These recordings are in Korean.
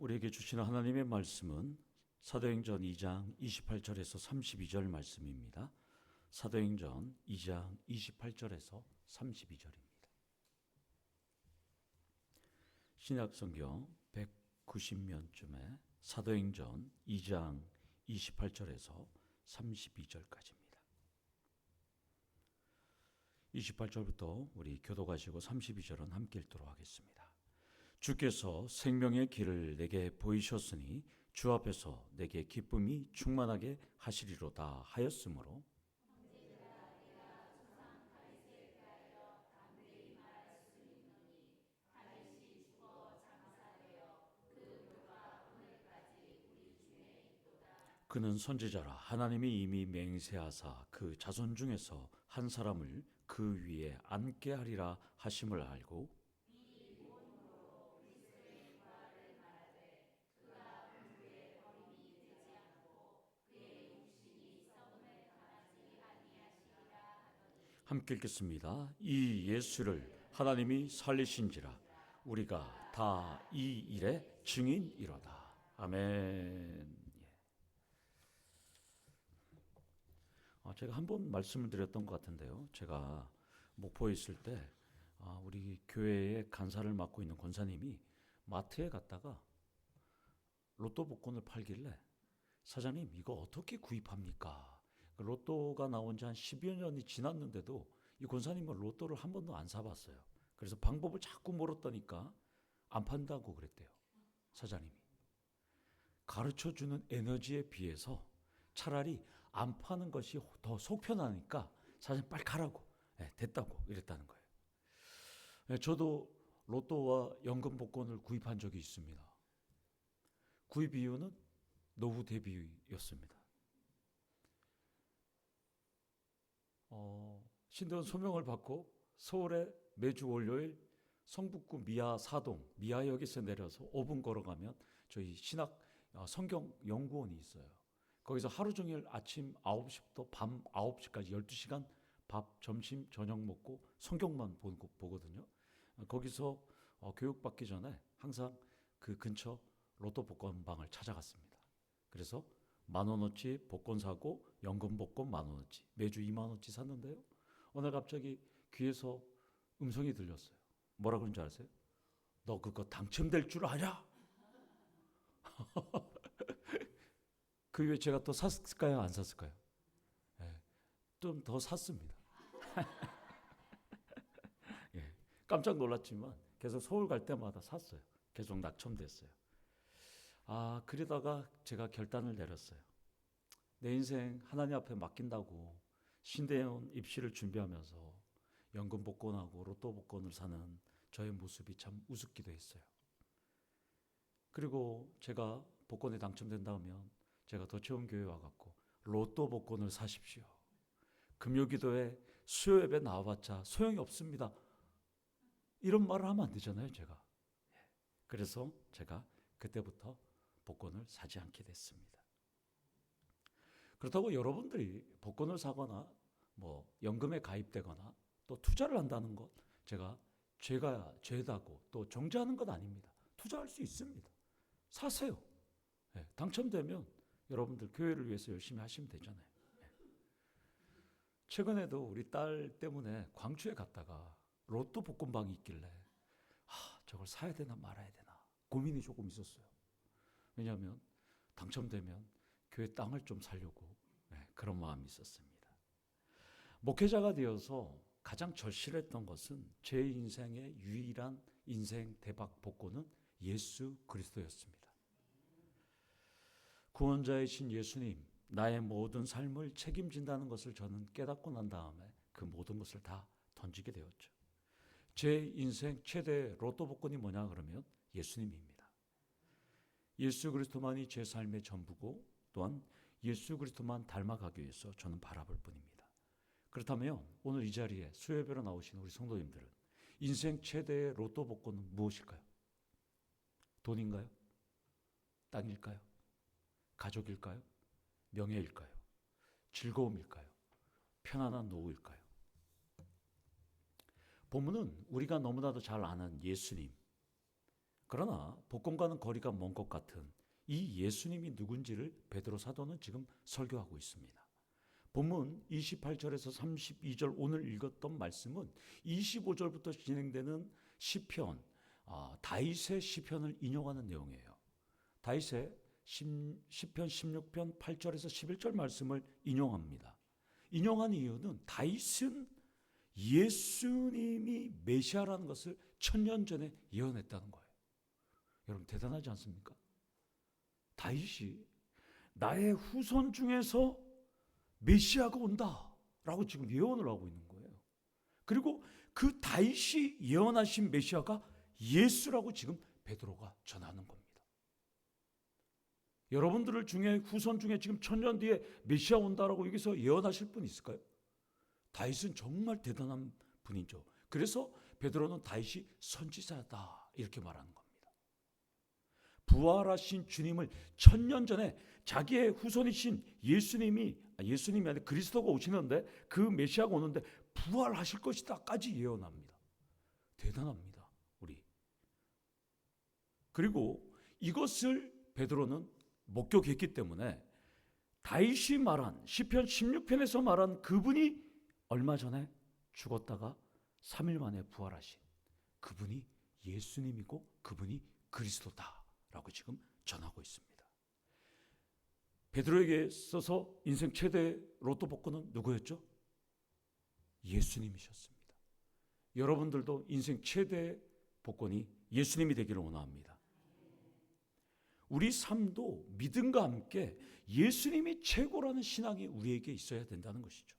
우리에게 주시는 하나님의 말씀은 사도행전 2장 28절에서 32절 말씀입니다. 사도행전 2장 28절에서 32절입니다. 신약성경 190면쯤에 사도행전 2장 28절에서 32절까지입니다. 28절부터 우리 교독하시고 32절은 함께 읽도록 하겠습니다. 주께서 생명의 길을 내게 보이셨으니 주 앞에서 내게 기쁨이 충만하게 하시리로다 하였으므로 그는 선지자라 하나님이 이미 맹세하사 그 자손 중에서 한 사람을 그 위에 앉게 하리라 하심을 알고 함께 읽겠습니다. 이 예수를 하나님이 살리신지라 우리가 다 이 일의 증인이로다. 아멘. 제가 한 번 말씀을 드렸던 것 같은데요. 제가 목포에 있을 때 우리 교회의 간사를 맡고 있는 권사님이 마트에 갔다가 로또 복권을 팔길래 사장님 이거 어떻게 구입합니까? 로또가 나온 지 한 10여 년이 지났는데도 이 권사님은 로또를 한 번도 안 사봤어요. 그래서 방법을 자꾸 물었더니까 안 판다고 그랬대요. 사장님이. 가르쳐주는 에너지에 비해서 차라리 안 파는 것이 더 속 편하니까 사장님 빨리 가라고. 됐다고 이랬다는 거예요. 저도 로또와 연금 복권을 구입한 적이 있습니다. 구입 이유는 노후 대비였습니다. 신대원 소명을 받고 서울에 매주 월요일 성북구 미아 사동 미아역에서 내려서 5분 걸어가면 저희 신학 성경 연구원이 있어요. 거기서 하루 종일 아침 9시부터 밤 9시까지 12시간 밥, 점심, 저녁 먹고 성경만 보거든요. 거기서 교육받기 전에 항상 그 근처 로또 복권방을 찾아갔습니다. 그래서 10,000원어치 복권 사고 연금 복권 10,000원어치 매주 20,000원어치 샀는데요. 어느 날 갑자기 귀에서 음성이 들렸어요. 뭐라 그런 줄 아세요? 너 그거 당첨될 줄 아냐? 그 이후에 제가 또 샀을까요? 안 샀을까요? 좀 더 샀습니다. 깜짝 놀랐지만 계속 서울 갈 때마다 샀어요. 계속 낙첨됐어요. 그러다가 제가 결단을 내렸어요. 내 인생 하나님 앞에 맡긴다고 신대원 입시를 준비하면서 연금 복권하고 로또 복권을 사는 저의 모습이 참 우습기도 했어요. 그리고 제가 복권에 당첨된다면 제가 도처운교회 와갖고 로또 복권을 사십시오. 금요기도에 수요예배 나와봤자 소용이 없습니다. 이런 말을 하면 안 되잖아요, 제가. 그래서 제가 그때부터 복권을 사지 않게 됐습니다. 그렇다고 여러분들이 복권을 사거나 연금에 가입되거나 또 투자를 한다는 것 제가 죄다고 또 정죄하는 건 아닙니다. 투자할 수 있습니다. 사세요. 당첨되면 여러분들 교회를 위해서 열심히 하시면 되잖아요. 최근에도 우리 딸 때문에 광주에 갔다가 로또 복권방이 있길래 저걸 사야 되나 말아야 되나 고민이 조금 있었어요. 왜냐하면 당첨되면 교회 땅을 좀 사려고 그런 마음이 있었습니다. 목회자가 되어서 가장 절실했던 것은 제 인생의 유일한 인생 대박 복권은 예수 그리스도였습니다. 구원자이신 예수님, 나의 모든 삶을 책임진다는 것을 저는 깨닫고 난 다음에 그 모든 것을 다 던지게 되었죠. 제 인생 최대 로또 복권이 뭐냐 그러면 예수님입니다. 예수 그리스도만이 제 삶의 전부고 또한 예수 그리스도만 닮아가기 위해서 저는 바라볼 뿐입니다. 그렇다면 오늘 이 자리에 수요예배로 나오신 우리 성도님들은 인생 최대의 로또 복권은 무엇일까요? 돈인가요? 땅일까요? 가족일까요? 명예일까요? 즐거움일까요? 편안한 노후일까요? 본문은 우리가 너무나도 잘 아는 예수님, 그러나 복권과는 거리가 먼 것 같은 이 예수님이 누군지를 베드로 사도는 지금 설교하고 있습니다. 본문 28절에서 32절 오늘 읽었던 말씀은 25절부터 진행되는 시편, 다윗의 시편을 인용하는 내용이에요. 다윗의 시편 16편 8절에서 11절 말씀을 인용합니다. 인용한 이유는 다윗은 예수님이 메시아라는 것을 1000년 전에 예언했다는 거예요. 여러분 대단하지 않습니까? 다윗이 나의 후손 중에서 메시아가 온다라고 지금 예언을 하고 있는 거예요. 그리고 그 다윗이 예언하신 메시아가 예수라고 지금 베드로가 전하는 겁니다. 여러분들 중에 후손 중에 지금 1000년 뒤에 메시아 온다라고 여기서 예언하실 분 있을까요? 다윗은 정말 대단한 분이죠. 그래서 베드로는 다윗이 선지자다 이렇게 말하는 겁니다. 부활하신 주님을 1000년 전에 자기의 후손이신 예수님이 아니라 그리스도가 오시는데 그 메시아가 오는데 부활하실 것이다까지 예언합니다. 대단합니다. 우리. 그리고 이것을 베드로는 목격했기 때문에 다윗이 말한 시편 16편에서 말한 그분이 얼마 전에 죽었다가 3일 만에 부활하신 그분이 예수님이고 그분이 그리스도다라고 지금 전하고 있습니다. 베드로에게 있어서 인생 최대 로또 복권은 누구였죠? 예수님이셨습니다. 여러분들도 인생 최대 복권이 예수님이 되기를 원합니다. 우리 삶도 믿음과 함께 예수님이 최고라는 신앙이 우리에게 있어야 된다는 것이죠.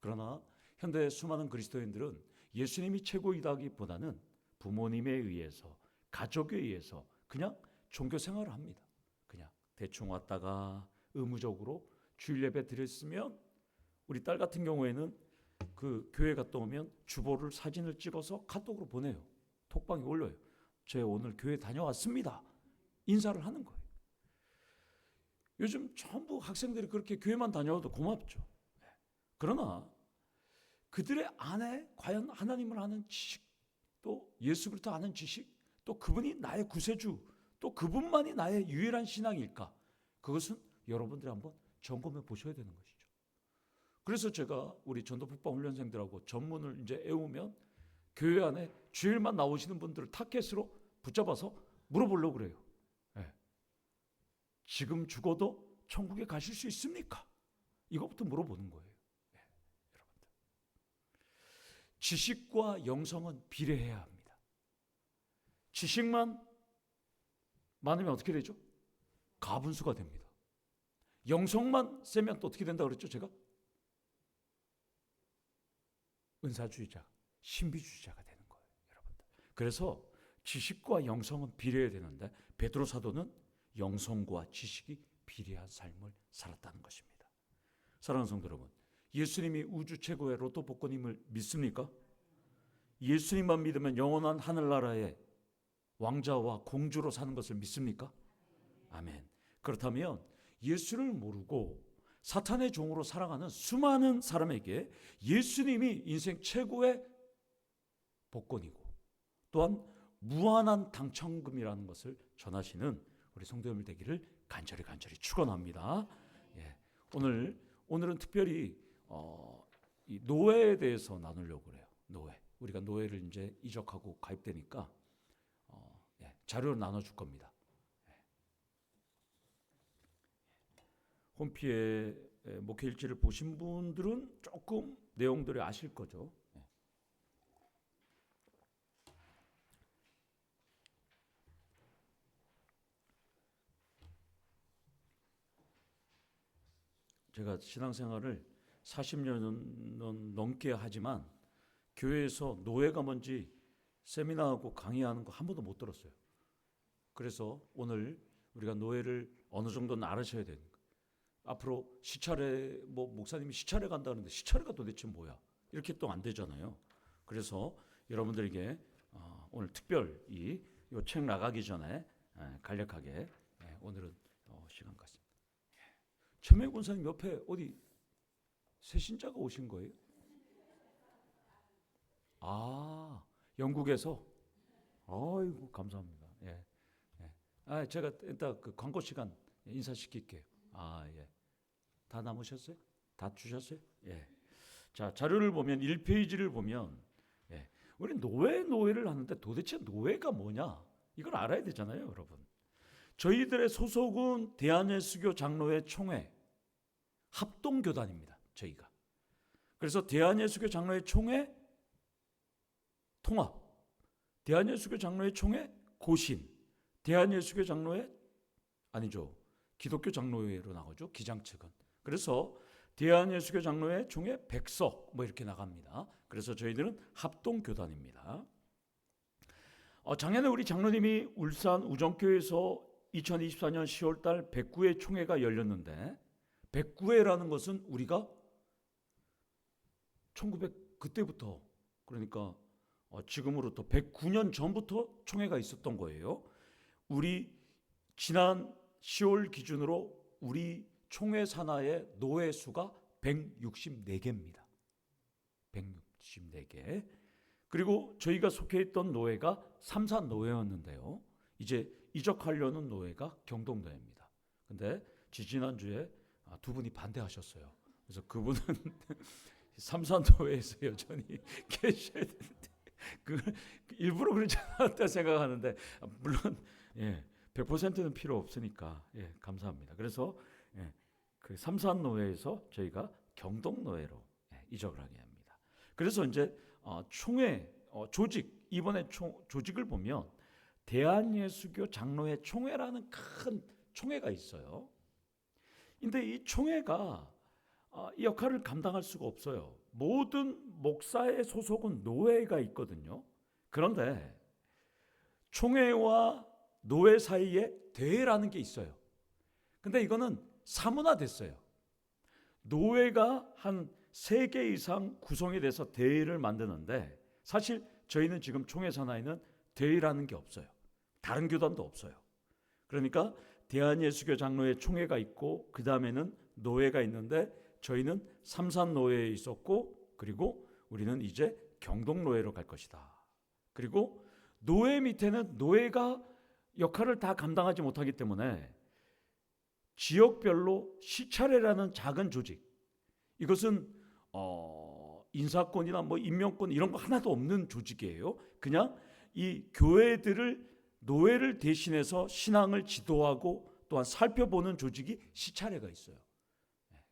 그러나 현대 수많은 그리스도인들은 예수님이 최고이다기보다는 부모님에 의해서 가족에 의해서 그냥 종교 생활을 합니다. 그냥 대충 왔다가 의무적으로 주일 예배 드렸으면 우리 딸 같은 경우에는 그 교회 갔다 오면 주보를 사진을 찍어서 카톡으로 보내요. 톡방에 올려요. 제 오늘 교회 다녀왔습니다. 인사를 하는 거예요. 요즘 전부 학생들이 그렇게 교회만 다녀와도 고맙죠. 그러나 그들의 안에 과연 하나님을 아는 지식, 또 예수 그리스도 아는 지식, 또 그분이 나의 구세주, 또 그분만이 나의 유일한 신앙일까? 그것은 여러분들이 한번 점검해 보셔야 되는 것이죠. 그래서 제가 우리 전도폭파 훈련생들하고 전문을 이제 애우면 교회 안에 주일만 나오시는 분들을 타켓으로 붙잡아서 물어보려고 그래요. 네. 지금 죽어도 천국에 가실 수 있습니까? 이것부터 물어보는 거예요. 네, 여러분들. 지식과 영성은 비례해야 합니다. 지식만 많으면 어떻게 되죠? 가분수가 됩니다. 영성만 세면 또 어떻게 된다 그랬죠? 제가 은사주의자, 신비주의자가 되는 거예요, 여러분들. 그래서 지식과 영성은 비례해야 되는데 베드로 사도는 영성과 지식이 비례한 삶을 살았다는 것입니다. 사랑하는 성도 여러분, 예수님이 우주 최고의 로또 복권임을 믿습니까? 예수님만 믿으면 영원한 하늘나라의 왕자와 공주로 사는 것을 믿습니까? 아멘. 그렇다면 예수를 모르고 사탄의 종으로 살아가는 수많은 사람에게 예수님이 인생 최고의 복권이고 또한 무한한 당첨금이라는 것을 전하시는 우리 성도님들 되기를 간절히 축원합니다. 예. 오늘은 특별히 이 노예에 대해서 나누려고 그래요. 노예. 우리가 노예를 이제 이적하고 가입되니까 자료를 나눠줄 겁니다. 홈피의 목회일지를 보신 분들은 조금 내용들을 아실 거죠. 제가 신앙생활을 40년 넘게 하지만 교회에서 노예가 뭔지 세미나하고 강의하는 거 한 번도 못 들었어요. 그래서 오늘 우리가 노예를 어느 정도는 알아셔야 되는 거예요. 앞으로 시차례, 목사님이 시차례 간다는데 시차례가 도대체 뭐야? 이렇게 또 안 되잖아요. 그래서 여러분들에게 오늘 특별히 이 책 나가기 전에 간략하게 오늘은 시간 갖습니다. 최명 권사님 옆에 어디 새신자가 오신 거예요? 영국에서? 아이고 감사합니다. 제가 일단 그 광고 시간 인사시킬게요. 예. 다 남으셨어요? 다 주셨어요? 예. 자, 자료를 보면 1페이지를 보면 예. 우리 노예를 하는데 도대체 노예가 뭐냐? 이걸 알아야 되잖아요, 여러분. 저희들의 소속은 대한예수교 장로회 총회 합동교단입니다. 저희가. 그래서 대한예수교 장로회 총회 통합, 대한예수교 장로회 총회 고신, 대한예수교 장로회 아니죠. 기독교 장로회로 나가죠. 기장 측은. 그래서 대한예수교 장로회 총회 백석 뭐 이렇게 나갑니다. 그래서 저희들은 합동교단입니다. 작년에 우리 장로님이 울산 우정교회에서 2024년 10월달 109회 총회가 열렸는데 109회라는 것은 우리가 1900 그때부터 그러니까 지금으로부터 109년 전부터 총회가 있었던 거예요. 우리 지난 10월 기준으로 우리 총회 산하의 노회 수가 164개입니다. 164개. 그리고 저희가 속해 있던 노회가 삼산노회였는데요. 이제 이적하려는 노회가 경동노회입니다. 근데 지지난주에 두 분이 반대하셨어요. 그래서 그분은 삼산노회에서 여전히 계셔야 되는데 일부러 그러지 않았다 생각하는데 물론 100%는 필요 없으니까 감사합니다. 그래서 그 삼산노회에서 저희가 경동노회로 이적을 하게 합니다. 그래서 이제 총회 조직 이번에 조직을 보면 대한예수교 장로회 총회라는 큰 총회가 있어요. 근데 이 총회가 이 역할을 감당할 수가 없어요. 모든 목사의 소속은 노회가 있거든요. 그런데 총회와 노회 사이에 대회라는 게 있어요. 근데 이거는 사문화됐어요. 노회가 한 3개 이상 구성이 돼서 대회를 만드는데 사실 저희는 지금 총회 산하에는 대회라는 게 없어요. 다른 교단도 없어요. 그러니까 대한예수교 장로회 총회가 있고 그 다음에는 노회가 있는데 저희는 삼산노회에 있었고 그리고 우리는 이제 경동노회로 갈 것이다. 그리고 노회 밑에는 노회가 역할을 다 감당하지 못하기 때문에 지역별로 시차례라는 작은 조직, 이것은 인사권이나 뭐 임명권 이런 거 하나도 없는 조직이에요. 그냥 이 교회들을 노회를 대신해서 신앙을 지도하고 또한 살펴보는 조직이 시차례가 있어요.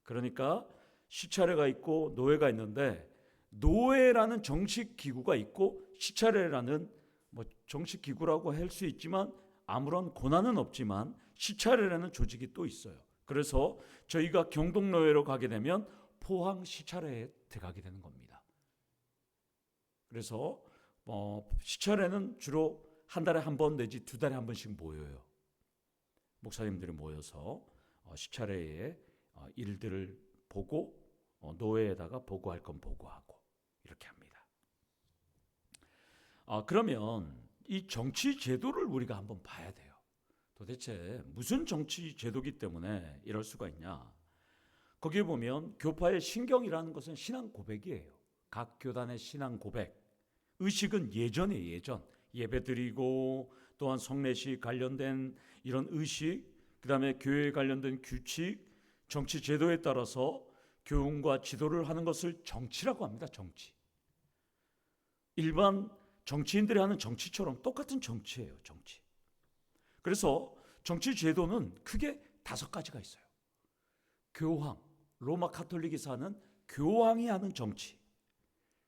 그러니까 시차례가 있고 노회가 있는데 노회라는 정식 기구가 있고 시차례라는 뭐 정식 기구라고 할 수 있지만 아무런 권한은 없지만 시차례라는 조직이 또 있어요. 그래서 저희가 경동노회로 가게 되면 포항 시차례에 들어가게 되는 겁니다. 그래서 시차례는 주로 한 달에 한 번 내지 2달에 한 번씩 모여요. 목사님들이 모여서 시차례에 일들을 보고 노회에다가 보고할 건 보고하고 이렇게 합니다. 그러면 이 정치 제도를 우리가 한번 봐야 돼요. 도대체 무슨 정치 제도기 때문에 이럴 수가 있냐? 거기에 보면 교파의 신경이라는 것은 신앙 고백이에요. 각 교단의 신앙 고백. 의식은 예전이에요. 예전. 예배드리고 또한 성례식 관련된 이런 의식, 그 다음에 교회에 관련된 규칙, 정치 제도에 따라서 교훈과 지도를 하는 것을 정치라고 합니다. 정치. 일반 정치인들이 하는 정치처럼 똑같은 정치예요. 정치. 그래서 정치 제도는 크게 5가지가 있어요. 교황, 로마 카톨릭에서 하는 교황이 하는 정치.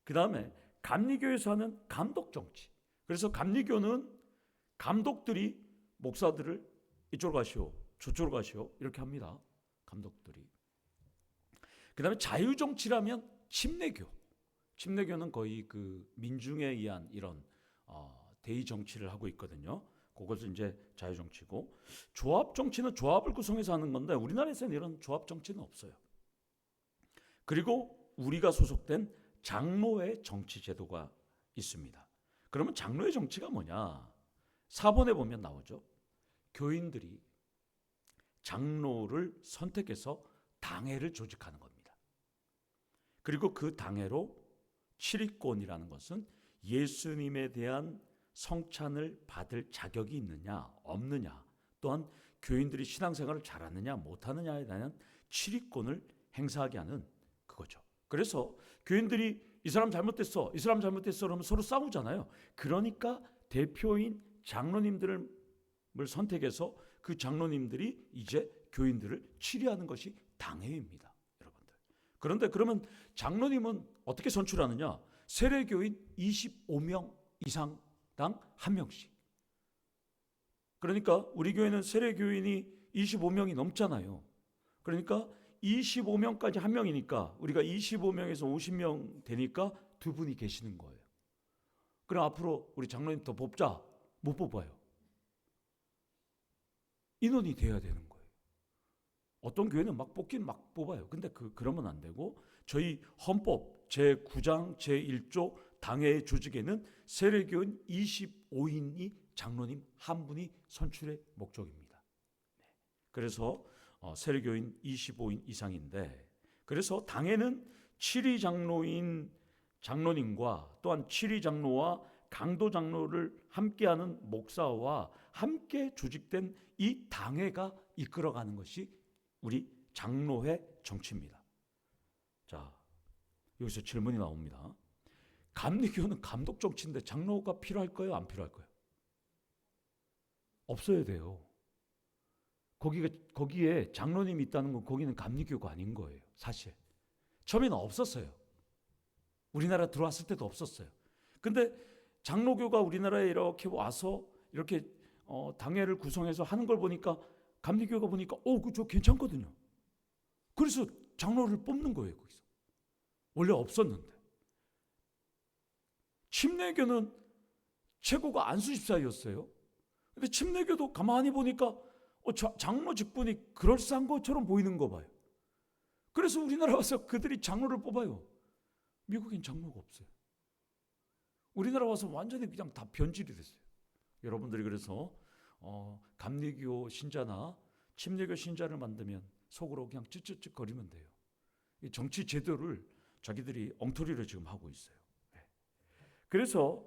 그 다음에 감리교에서 하는 감독 정치. 그래서 감리교는 감독들이 목사들을 이쪽으로 가시오, 저쪽으로 가시오 이렇게 합니다. 감독들이. 그 다음에 자유정치라면 침례교. 침례교는 거의 그 민중에 의한 이런 대의 정치를 하고 있거든요. 그것은 이제 자유정치고, 조합정치는 조합을 구성해서 하는 건데 우리나라에서는 이런 조합정치는 없어요. 그리고 우리가 소속된 장로회 정치제도가 있습니다. 그러면 장로회 정치가 뭐냐? 4번에 보면 나오죠. 교인들이 장로를 선택해서 당회를 조직하는 겁니다. 그리고 그 당회로 치리권이라는 것은 예수님에 대한 성찬을 받을 자격이 있느냐 없느냐, 또한 교인들이 신앙생활을 잘하느냐 못하느냐에 대한 치리권을 행사하게 하는 그거죠. 그래서 교인들이 이 사람 잘못됐어, 이 사람 잘못됐어 그러면 서로 싸우잖아요. 그러니까 대표인 장로님들을 선택해서 그 장로님들이 이제 교인들을 치리하는 것이 당회입니다, 여러분들. 그런데 그러면 장로님은 어떻게 선출하느냐? 세례교인 25명 이상당 한 명씩. 그러니까 우리 교회는 세례교인이 25명이 넘잖아요. 그러니까 25명까지 한 명이니까 우리가 25명에서 50명 되니까 두 분이 계시는 거예요. 그럼 앞으로 우리 장로님 더 뽑자. 못 뽑아요. 인원이 돼야 되는 거예요. 어떤 교회는 막 뽑긴 막 뽑아요. 근데 그러면 안 되고 저희 헌법 제9장 제1조 당회의 조직에는 세례교인 25인이 장로님 한 분이 선출의 목적입니다. 그래서 세례교인 25인 이상인데, 그래서 당회는 7위 장로인 장로님과 또한 7위 장로와 강도 장로를 함께하는 목사와 함께 조직된 이 당회가 이끌어가는 것이 우리 장로회 정치입니다. 자, 여기서 질문이 나옵니다. 감리교는 감독 정치인데 장로가 필요할까요? 안 필요할까요? 없어야 돼요. 거기에 장로님이 있다는 건 거기는 감리교가 아닌 거예요. 사실 처음에는 없었어요. 우리나라 들어왔을 때도 없었어요. 근데 장로교가 우리나라에 이렇게 와서 이렇게 당회를 구성해서 하는 걸 보니까 감리교가 보니까 저 괜찮거든요. 그래서 장로를 뽑는 거예요. 거기서 원래 없었는데. 침례교는 최고가 안수집사였어요. 근데 침례교도 가만히 보니까 장로 직분이 그럴싸한 것처럼 보이는 거 봐요. 그래서 우리나라 와서 그들이 장로를 뽑아요. 미국엔 장로가 없어요. 우리나라 와서 완전히 그냥 다 변질이 됐어요. 여러분들이 그래서 감리교 신자나 침례교 신자를 만들면 속으로 그냥 쯧쯧쯧 거리면 돼요. 이 정치 제도를 자기들이 엉터리로 지금 하고 있어요. 그래서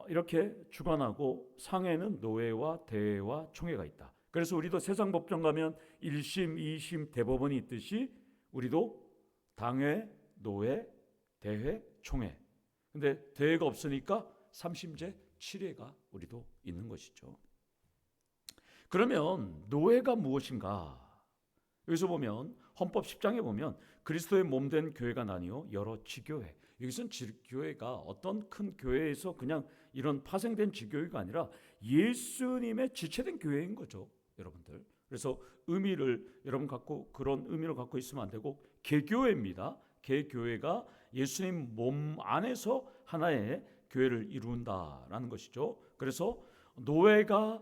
이렇게 주관하고 상회는 노회와 대회와 총회가 있다. 그래서 우리도 세상 법정 가면 1심, 2심 대법원이 있듯이 우리도 당회, 노회, 대회, 총회. 근데 대회가 없으니까 3심제 7회가 우리도 있는 것이죠. 그러면 노회가 무엇인가? 여기서 보면 헌법 10장에 보면 그리스도의 몸된 교회가 나뉘어 여러 지교회. 여기서는 지교회가 어떤 큰 교회에서 그냥 이런 파생된 지교회가 아니라 예수님의 지체된 교회인 거죠, 여러분들. 그래서 여러분 그런 의미를 갖고 있으면 안 되고 개교회입니다. 개교회가 예수님 몸 안에서 하나의 교회를 이룬다라는 것이죠. 그래서 노회가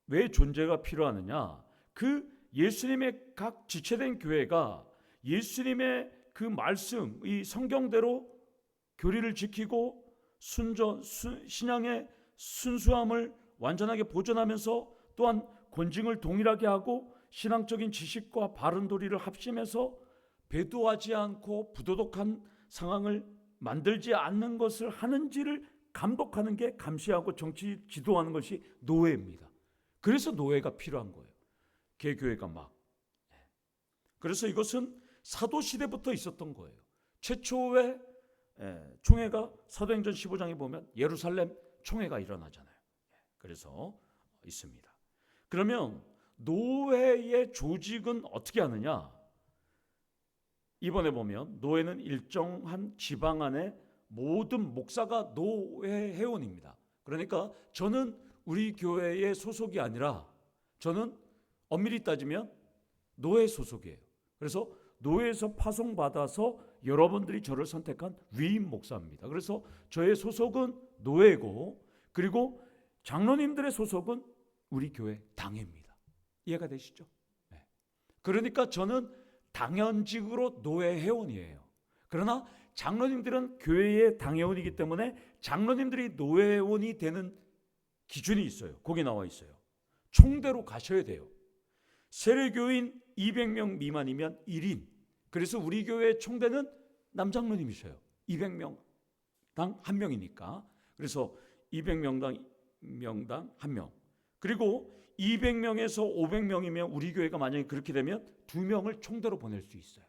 왜 존재가 필요하느냐? 그 예수님의 각 지체된 교회가 예수님의 그 말씀, 이 성경대로 교리를 지키고 신앙의 순수함을 완전하게 보존하면서 또한 권징을 동일하게 하고 신앙적인 지식과 바른 도리를 합심해서 배도하지 않고 부도덕한 상황을 만들지 않는 것을 하는지를 감독하는 게 감시하고 정치 지도하는 것이 노회입니다. 그래서 노회가 필요한 거예요. 개교회가 막. 그래서 이것은 사도시대부터 있었던 거예요. 최초의 총회가 사도행전 15장에 보면 예루살렘 총회가 일어나잖아요. 그래서 있습니다. 그러면 노회의 조직은 어떻게 하느냐? 이번에 보면 노회는 일정한 지방 안에 모든 목사가 노회 회원입니다. 그러니까 저는 우리 교회의 소속이 아니라 저는 엄밀히 따지면 노회 소속이에요. 그래서 노회에서 파송받아서 여러분들이 저를 선택한 위임 목사입니다. 그래서 저의 소속은 노회고, 그리고 장로님들의 소속은 우리 교회 당회입니다. 이해가 되시죠? 네. 그러니까 저는 당연직으로 노회 회원이에요. 그러나 장로님들은 교회의 당회원이기 때문에 장로님들이 노회 회원이 되는 기준이 있어요. 거기 나와 있어요. 총대로 가셔야 돼요. 세례교인 200명 미만이면 1인. 그래서 우리 교회 총대는 남장로님이셔요. 200명당 1명이니까. 그래서 200명당 1명. 그리고 200명에서 500명이면 우리 교회가 만약에 그렇게 되면 2명을 총대로 보낼 수 있어요.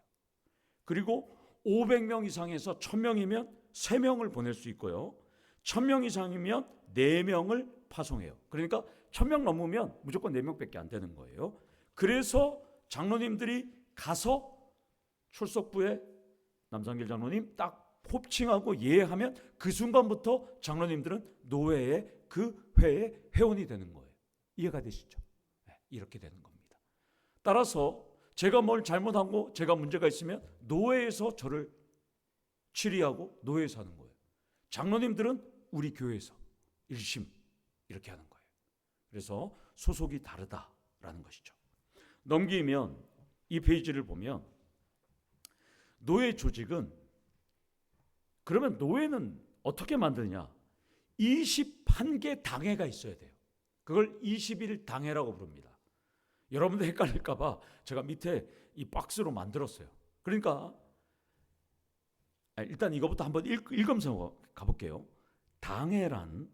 그리고 500명 이상에서 1000명이면 3명을 보낼 수 있고요. 1000명 이상이면 4명을 파송해요. 그러니까 1000명 넘으면 무조건 4명밖에 안 되는 거예요. 그래서 장로님들이 가서 출석부에 남상길 장로님 딱 호칭하고 예하면 그 순간부터 장로님들은 노회의 그 회의 회원이 되는 거예요. 이해가 되시죠? 네, 이렇게 되는 겁니다. 따라서 제가 뭘 잘못하고 제가 문제가 있으면 노회에서 저를 질의하고 노회에서 하는 거예요. 장로님들은 우리 교회에서 1심 이렇게 하는 거예요. 그래서 소속이 다르다라는 것이죠. 넘기면 이 페이지를 보면 노회 조직은, 그러면 노회는 어떻게 만드냐? 21개 당회가 있어야 돼요. 그걸 21 당회라고 부릅니다. 여러분들 헷갈릴까 봐 제가 밑에 이 박스로 만들었어요. 그러니까 일단 이거부터 한번 읽으면서 가볼게요. 당회란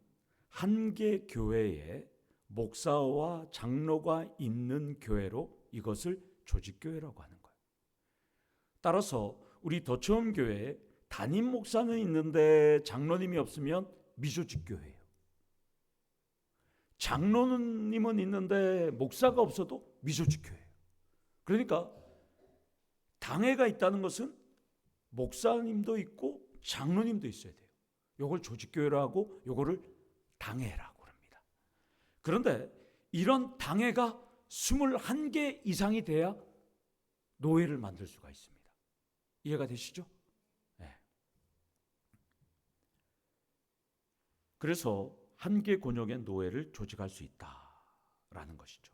한 개 교회에 목사와 장로가 있는 교회로 이것을 조직교회라고 하는 거예요. 따라서 우리 더처음 교회에 담임 목사는 있는데 장로님이 없으면 미조직교회예요. 장로님은 있는데 목사가 없어도 미조직교회예요. 그러니까 당회가 있다는 것은 목사님도 있고 장로님도 있어야 돼요. 이걸 조직교회라고 하고 이거를 당회라고 합니다. 그런데 이런 당회가 21개 이상이 돼야 노회를 만들 수가 있습니다. 이해가 되시죠? 네. 그래서 한 개 권역의 노회를 조직할 수 있다라는 것이죠.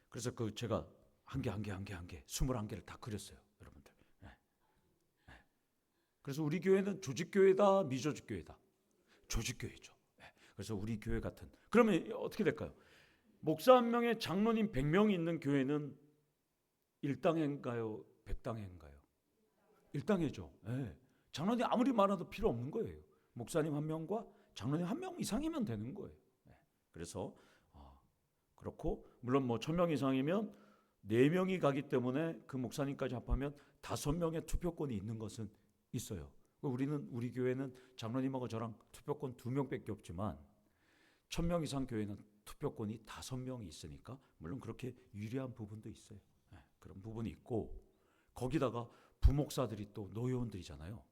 그래서 제가 한 개 21개를 다 그렸어요, 여러분들. 네. 네. 그래서 우리 교회는 조직교회다, 미조직교회다? 조직교회죠. 네. 그래서 우리 교회 같은, 그러면 어떻게 될까요? 목사 한 명에 장로님 100명이 있는 교회는 1당회인가요? 100당회인가요? 1당회죠. 네. 장로님 아무리 많아도 필요 없는 거예요. 목사님 한 명과 장로님 한 명 이상이면 되는 거예요. 네. 그래서 그렇고, 물론 뭐 1000명 이상이면 4명이 가기 때문에 그 목사님까지 합하면 5명의 투표권이 있는 것은 있어요. 우리 교회는 장로님하고 저랑 투표권 2명밖에 없지만 1000명 이상 교회는 투표권이 5명이 있으니까 물론 그렇게 유리한 부분도 있어요. 네, 그런 부분이 있고, 거기다가 부목사들이 또 노회원들이잖아요.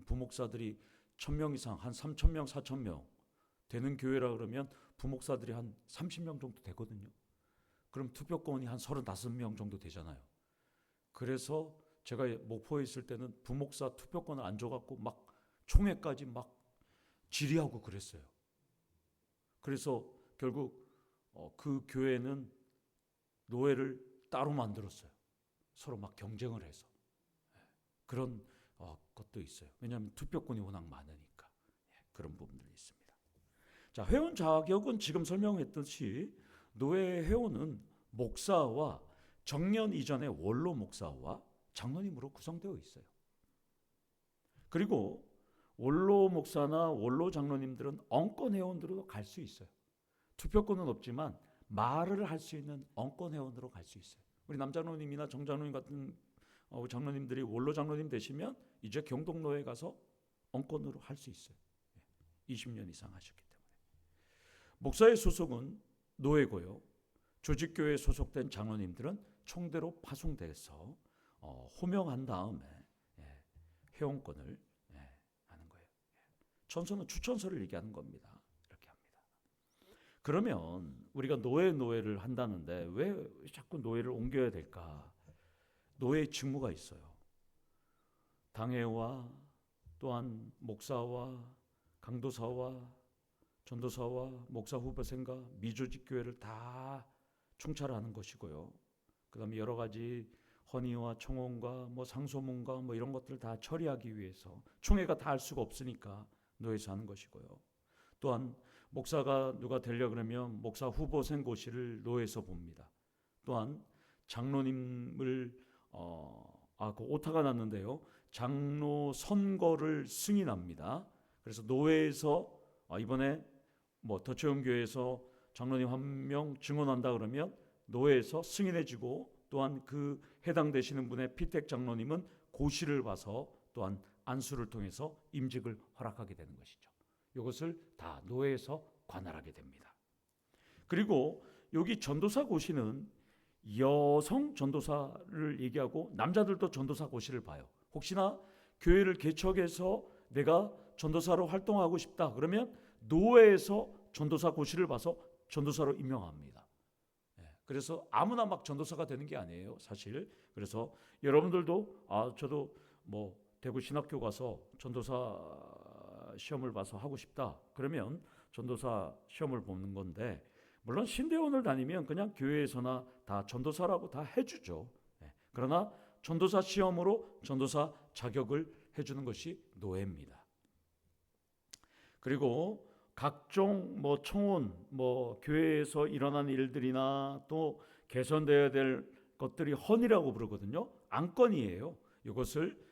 부목사들이 1000명 이상, 한 3000명, 4000명 되는 교회라 그러면 부목사들이 한 30명 정도 되거든요. 그럼 투표권이 한 35명 정도 되잖아요. 그래서 제가 목포에 있을 때는 부목사 투표권을 안 줘갖고 막 총회까지 막 질의하고 그랬어요. 그래서 결국 그 교회는 노회를 따로 만들었어요. 서로 막 경쟁을 해서. 그런 것도 있어요. 왜냐하면 투표권이 워낙 많으니까. 그런 부분들이 있습니다. 자, 회원 자격은 지금 설명했듯이 노회 회원은 목사와 정년 이전의 원로 목사와 장로님으로 구성되어 있어요. 그리고 원로 목사나 원로 장로님들은 엉권 회원으로 갈 수 있어요. 투표권은 없지만 말을 할 수 있는 엉권 회원으로 갈 수 있어요. 우리 남장로님이나 정장로님 같은 장로님들이 원로 장로님 되시면 이제 경동노회 가서 엉권으로 할 수 있어요. 20년 이상 하셨기 때문에. 목사의 소속은 노회고요. 조직교회에 소속된 장로님들은 총대로 파송돼서 호명한 다음에 회원권을 하는 거예요. 천서는 추천서를 얘기하는 겁니다. 이렇게 합니다. 그러면 우리가 노회를 한다는데 왜 자꾸 노회를 옮겨야 될까? 노회의 직무가 있어요. 당회와 또한 목사와 강도사와 전도사와 목사 후보생과 미조직 교회를 다 총괄하는 것이고요. 그다음에 여러 가지 헌의와 청원과 뭐 상소문과 뭐 이런 것들을 다 처리하기 위해서 총회가 다 할 수가 없으니까 노회에서 하는 것이고요. 또한 목사가 누가 되려 그러면 목사 후보 선고시를 노회에서 봅니다. 또한 장로님을 그 오타가 났는데요. 장로 선거를 승인합니다. 그래서 노회에서 이번에 뭐 더체험교회에서 장로님 한 명 증언한다 그러면 노회에서 승인해주고, 또한 그 해당되시는 분의 피택 장로님은 고시를 봐서 또한 안수를 통해서 임직을 허락하게 되는 것이죠. 이것을 다 노회에서 관할하게 됩니다. 그리고 여기 전도사 고시는 여성 전도사를 얘기하고 남자들도 전도사 고시를 봐요. 혹시나 교회를 개척해서 내가 전도사로 활동하고 싶다 그러면 노회에서 전도사 고시를 봐서 전도사로 임명합니다. 그래서 아무나 막 전도사가 되는 게 아니에요, 사실. 그래서 여러분들도 저도 뭐 대구 신학교 가서 전도사 시험을 봐서 하고 싶다 그러면 전도사 시험을 보는 건데, 물론 신대원을 다니면 그냥 교회에서나 다 전도사라고 다 해주죠. 그러나 전도사 시험으로 전도사 자격을 해주는 것이 노회입니다. 그리고 각종 뭐 청혼, 뭐 교회에서 일어난 일들이나 또 개선되어야 될 것들이 헌이라고 부르거든요. 안건이에요. 이것을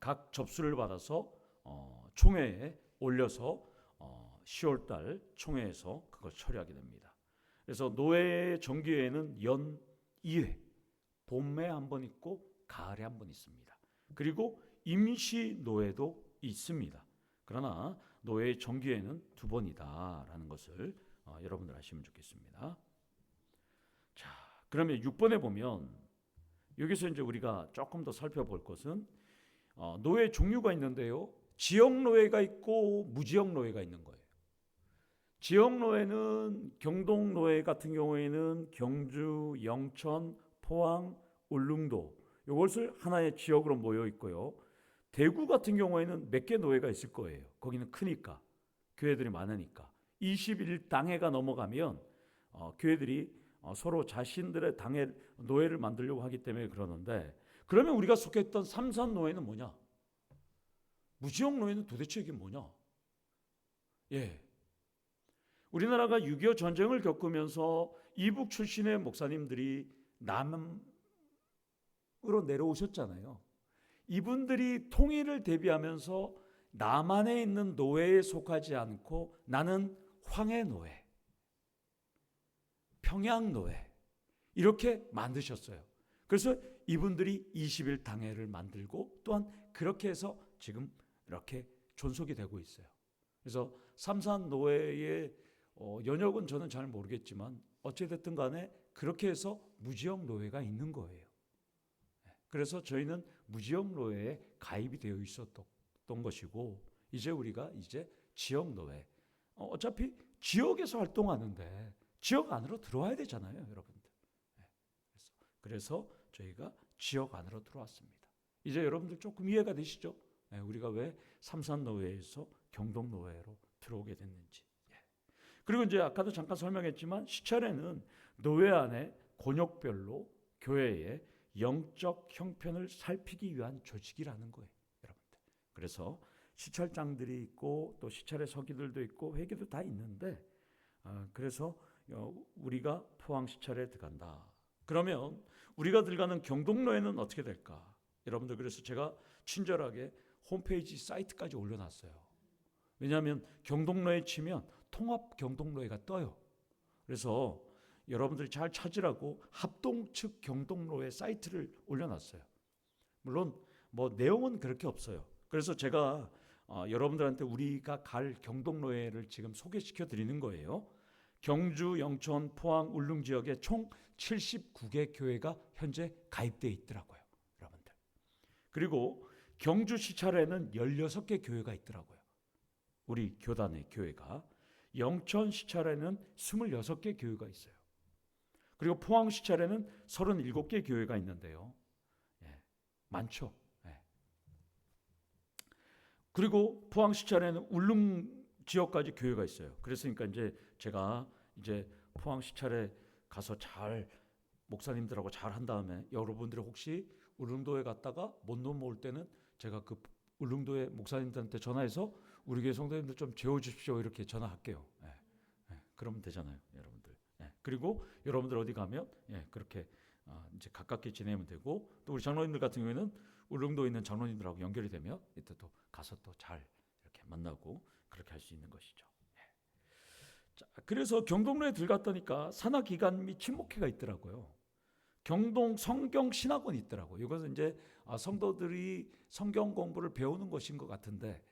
각 접수를 받아서 총회에 올려서 10월달 총회에서 그걸 처리하게 됩니다. 그래서 노회 정기회에는 연 2회, 봄에 한 번 있고 가을에 한 번 있습니다. 그리고 임시 노회도 있습니다. 그러나 노회 정기회는 2번이다라는 것을 여러분들 아시면 좋겠습니다. 자, 그러면 6번에 보면 여기서 이제 우리가 조금 더 살펴볼 것은 노회 종류가 있는데요. 지역 노회가 있고 무지역 노회가 있는 거예요. 지역 노회는 경동 노회 같은 경우에는 경주, 영천, 포항, 울릉도 이것을 하나의 지역으로 모여 있고요. 대구 같은 경우에는 몇 개 노회가 있을 거예요. 거기는 크니까, 교회들이 많으니까. 21당회가 넘어가면 교회들이 서로 자신들의 당회 노회를 만들려고 하기 때문에 그러는데, 그러면 우리가 속했던 삼산 노회는 뭐냐? 무지역 노회는 도대체 이게 뭐냐? 우리나라가 6.25 전쟁을 겪으면서 이북 출신의 목사님들이 남으로 내려오셨잖아요. 이분들이 통일을 대비하면서 남한에 있는 노회에 속하지 않고 나는 황해노회, 평양노회 이렇게 만드셨어요. 그래서 이분들이 21당회를 만들고 또한 그렇게 해서 지금 이렇게 존속이 되고 있어요. 그래서 삼산노회의 연역은 저는 잘 모르겠지만 어찌됐든 간에 그렇게 해서 무지역 노회가 있는 거예요. 그래서 저희는 무지역 노회에 가입이 되어 있었던 것이고, 이제 우리가 지역 노회, 어차피 지역에서 활동하는데 지역 안으로 들어와야 되잖아요, 여러분들. 그래서 저희가 지역 안으로 들어왔습니다. 이제 여러분들 조금 이해가 되시죠? 우리가 왜 삼산노회에서 경동노회로 들어오게 됐는지. 그리고 이제 아까도 잠깐 설명했지만 시찰회는 노회 안에 권역별로 교회의 영적 형편을 살피기 위한 조직이라는 거예요, 여러분들. 그래서 시찰장들이 있고 또 시찰의 서기들도 있고 회계도 다 있는데, 그래서 우리가 포항 시찰에 들어간다. 그러면 우리가 들어가는 경동노회는 어떻게 될까? 여러분들, 그래서 제가 친절하게 홈페이지 사이트까지 올려놨어요. 왜냐하면 경동노회 치면 통합 경동노회가 떠요. 그래서 여러분들이 잘 찾으라고 합동 측 경동노회 사이트를 올려놨어요. 물론 뭐 내용은 그렇게 없어요. 그래서 제가 여러분들한테 우리가 갈 경동노회를 지금 소개시켜 드리는 거예요. 경주, 영천, 포항, 울릉 지역에 총 79개 교회가 현재 가입되어 있더라고요, 여러분들. 그리고 경주 시찰에는 16개 교회가 있더라고요, 우리 교단의 교회가. 영천 시찰에는 26개 교회가 있어요. 그리고 포항 시찰에는 37개 교회가 있는데요. 많죠. 그리고 포항 시찰에는 울릉 지역까지 교회가 있어요. 그랬으니까 이제 제가 포항 시찰에 가서 잘 목사님들하고 잘 한 다음에 여러분들이 혹시 울릉도에 갔다가 못 넘어올 때는 제가 그 울릉도의 목사님들한테 전화해서 우리 교회 성도님들 좀 재워주십시오 이렇게 전화할게요. 그러면 되잖아요, 여러분들. 그리고 여러분들 어디 가면 그렇게 이제 가깝게 지내면 되고, 또 우리 장로님들 같은 경우에는 울릉도에 있는 장로님들하고 연결이 되면 이때 또 가서 또 잘 이렇게 만나고 그렇게 할 수 있는 것이죠. 자, 그래서 경동로에 들어갔더니까 산하기관 및 친목회가 있더라고요. 경동 성경 신학원이 있더라고요. 이것은 이제 성도들이 성경 공부를 배우는 곳인 것 같은데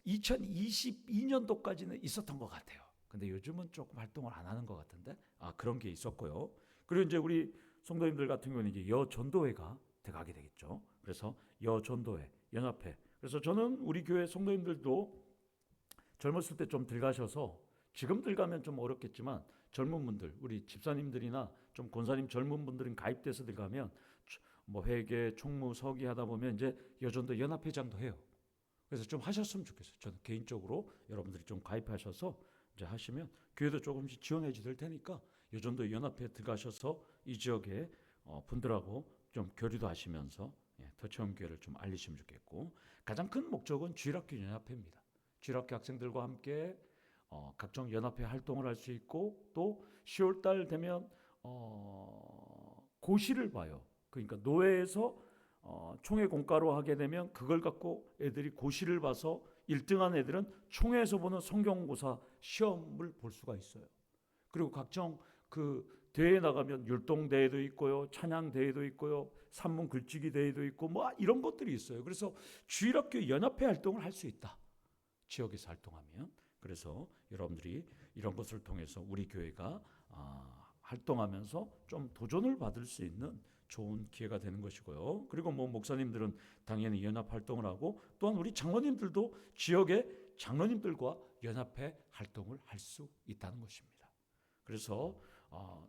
2022년도까지는 있었던 것 같아요. 근데 요즘은 조금 활동을 안 하는 것 같은데 그런 게 있었고요. 그리고 이제 우리 성도님들 같은 경우는 이제 여전도회가 돼가게 되겠죠. 그래서 여전도회, 연합회. 그래서 저는 우리 교회 성도님들도 젊었을 때 좀 들어가셔서 지금 들어가면 좀 어렵겠지만 젊은 분들, 우리 집사님들이나 좀 권사님 젊은 분들은 가입돼서 들어가면 뭐 회계, 총무, 서기 하다 보면 이제 여전도 연합회장도 해요. 그래서 좀 하셨으면 좋겠어요. 저는 개인적으로 여러분들이 좀 가입하셔서 이제 하시면 교회도 조금씩 지원해 주실 테니까 여전도 연합회 들어가셔서 이 지역에 분들하고 좀 교류도 하시면서 더체험교회를 좀 알리시면 좋겠고, 가장 큰 목적은 주일학교 연합회입니다. 주일학교 학생들과 함께 각종 연합회 활동을 할 수 있고, 또 10월달 되면 고시를 봐요. 그러니까 노회에서 총회 공과로 하게 되면 그걸 갖고 애들이 고시를 봐서 1등한 애들은 총회에서 보는 성경고사 시험을 볼 수가 있어요. 그리고 각종 그 대회에 나가면 율동 대회도 있고요, 찬양 대회도 있고요, 산문 글쓰기 대회도 있고 뭐 이런 것들이 있어요. 그래서 주일학교 연합회 활동을 할 수 있다. 지역에서 활동하면. 그래서 여러분들이 이런 것을 통해서 우리 교회가 활동하면서 좀 도전을 받을 수 있는 좋은 기회가 되는 것이고요. 그리고 뭐 목사님들은 당연히 연합 활동을 하고, 또한 우리 장로님들도 지역의 장로님들과 연합회 활동을 할 수 있다는 것입니다. 그래서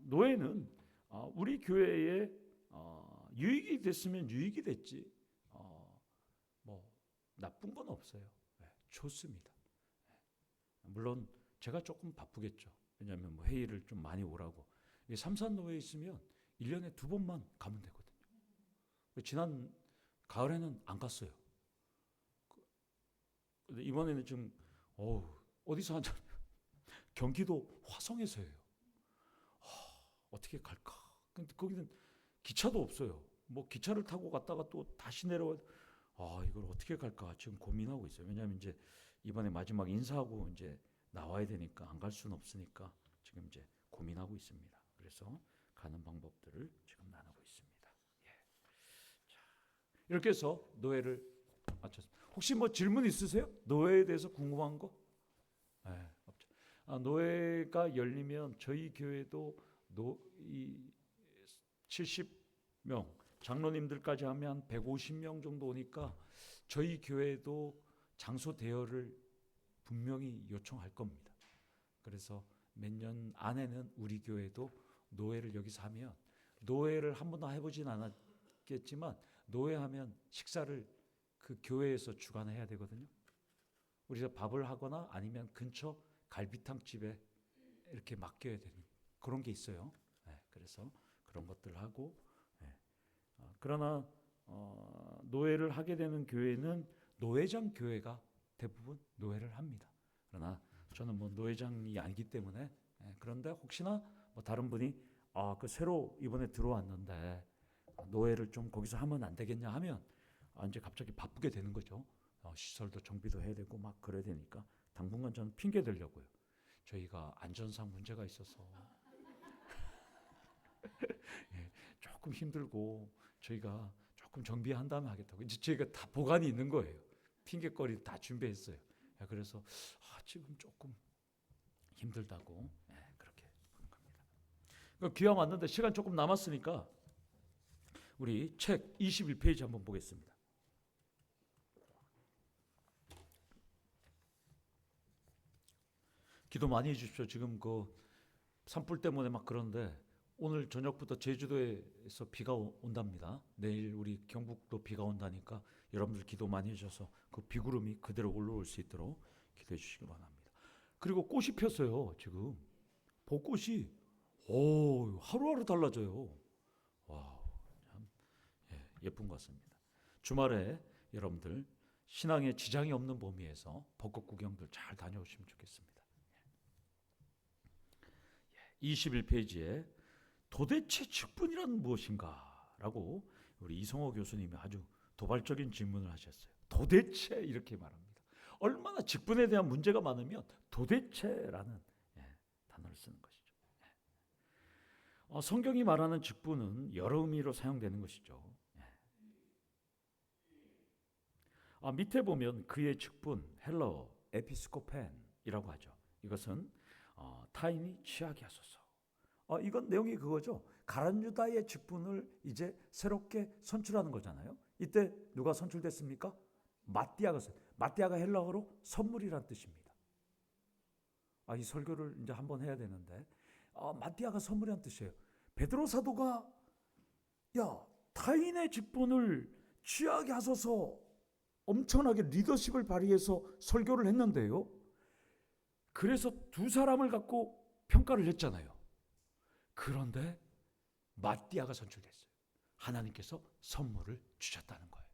노예는 우리 교회에 유익이 됐으면 유익이 됐지 뭐 나쁜 건 없어요. 좋습니다. 물론 제가 조금 바쁘겠죠. 왜냐하면 뭐 회의를 좀 많이 오라고. 삼산노회에 있으면 1년에 2번만 가면 되거든요. 지난 가을에는 안 갔어요. 근데 이번에는 지금 어디서 하냐면 경기도 화성에서예요. 어떻게 갈까? 근데 거기는 기차도 없어요. 뭐 기차를 타고 갔다가 또 다시 내려와. 이걸 어떻게 갈까 지금 고민하고 있어요. 왜냐하면 이제 이번에 마지막 인사하고 이제 나와야 되니까 안 갈 수는 없으니까 지금 이제 고민하고 있습니다. 그래서 가는 방법들을 지금 나누고 있습니다. 자, 이렇게 해서 노예를 마쳤습니다. 혹시 뭐 질문 있으세요? 노예에 대해서 궁금한 거? 없죠. 노예가 열리면 저희 교회도 70명 장로님들까지 하면 한 150명 정도 오니까 저희 교회도 장소 대여를 분명히 요청할 겁니다. 그래서 몇 년 안에는 우리 교회도 노예를 여기서 하면, 노예를 한 번도 해보진 않았겠지만 노예하면 식사를 그 교회에서 주관해야 되거든요. 우리가 밥을 하거나 아니면 근처 갈비탕 집에 이렇게 맡겨야 되는 그런 게 있어요. 그래서 그런 것들 하고, 그러나 노예를 하게 되는 교회는 노회장 교회가 대부분 노예를 합니다. 그러나 저는 뭐 노회장이 아니기 때문에, 그런데 혹시나 뭐 다른 분이 그 새로 이번에 들어왔는데 노예를 좀 거기서 하면 안 되겠냐 하면 이제 갑자기 바쁘게 되는 거죠. 시설도 정비도 해야 되고 막 그래야 되니까 당분간 저는 핑계 대려고요. 저희가 안전상 문제가 있어서 조금 힘들고 저희가 조금 정비한 다음에 하겠다고. 이제 저희가 다 보관이 있는 거예요. 핑계거리 다 준비했어요. 그래서 지금 조금 힘들다고 그렇게 보는 겁니다. 기왕 왔는데 시간 조금 남았으니까 우리 책 21페이지 한번 보겠습니다. 기도 많이 해주십시오. 지금 그 산불 때문에 막 그런데 오늘 저녁부터 제주도에서 비가 온답니다. 내일 우리 경북도 비가 온다니까 여러분들 기도 많이 해주셔서 그 비구름이 그대로 올라올 수 있도록 기도해 주시기 바랍니다. 그리고 꽃이 폈어요. 지금 벚꽃이 하루하루 달라져요. 와, 참 예쁜 것 같습니다. 주말에 여러분들 신앙에 지장이 없는 범위에서 벚꽃 구경들 잘 다녀오시면 좋겠습니다. 21페이지에 도대체 직분이란 무엇인가? 라고 우리 이성호 교수님이 아주 도발적인 질문을 하셨어요. 도대체 이렇게 말합니다. 얼마나 직분에 대한 문제가 많으면 도대체라는 단어를 쓰는 것이죠. 성경이 말하는 직분은 여러 의미로 사용되는 것이죠. 밑에 보면 그의 직분, 헬러 에피스코펜이라고 하죠. 이것은 타인이 취하게 하소서. 이건 내용이 그거죠. 가룟 유다의 직분을 이제 새롭게 선출하는 거잖아요. 이때 누가 선출됐습니까? 마띠아가 헬라어로 선물이란 뜻입니다. 이 설교를 이제 한번 해야 되는데 마띠아가 선물이란 뜻이에요. 베드로 사도가 타인의 직분을 취하게 하소서 엄청나게 리더십을 발휘해서 설교를 했는데요. 그래서 두 사람을 갖고 평가를 했잖아요. 그런데 마띠아가 선출됐어요. 하나님께서 선물을 주셨다는 거예요.